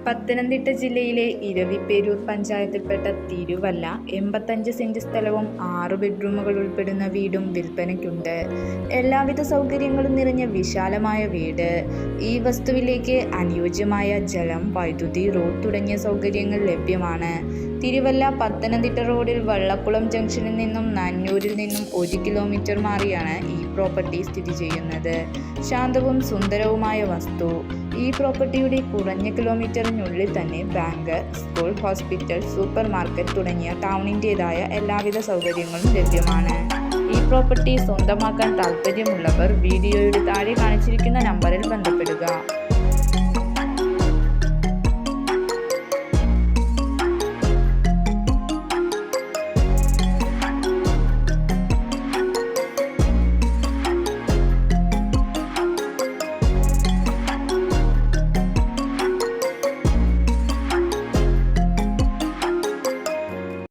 പത്തനംതിട്ട ജില്ലയിലെ ഇരവിപേരൂർ പഞ്ചായത്തിൽപ്പെട്ട തിരുവല്ല 85 സെന്റ് സ്ഥലവും 6 ബെഡ്റൂമുകൾ ഉൾപ്പെടുന്ന വീടും വിൽപ്പനയ്ക്കുണ്ട്. എല്ലാവിധ സൗകര്യങ്ങളും നിറഞ്ഞ വിശാലമായ വീട്. ഈ വസ്തുവിലേക്ക് അനുയോജ്യമായ ജലം, വൈദ്യുതി, റോഡ് തുടങ്ങിയ സൗകര്യങ്ങൾ ലഭ്യമാണ്. തിരുവല്ല പത്തനംതിട്ട റോഡിൽ വള്ളക്കുളം ജംഗ്ഷനിൽ നിന്നും നന്നൂരിൽ നിന്നും 1 കിലോമീറ്റർ മാറിയാണ് ഈ പ്രോപ്പർട്ടി സ്ഥിതി ചെയ്യുന്നത്. ശാന്തവും സുന്ദരവുമായ വസ്തു. ഈ പ്രോപ്പർട്ടിയുടെ കുറഞ്ഞ കിലോമീറ്ററിനുള്ളിൽ തന്നെ bank, school, hospital, super market തുടങ്ങിയ ടൗണിൻ്റെതായ എല്ലാവിധ സൗകര്യങ്ങളും ലഭ്യമാണ്. ഈ പ്രോപ്പർട്ടി സ്വന്തമാക്കാൻ താൽപ്പര്യമുള്ളവർ വീഡിയോയുടെ താഴെ കാണിച്ചിരിക്കുന്ന നമ്പറിൽ ബന്ധപ്പെടുക.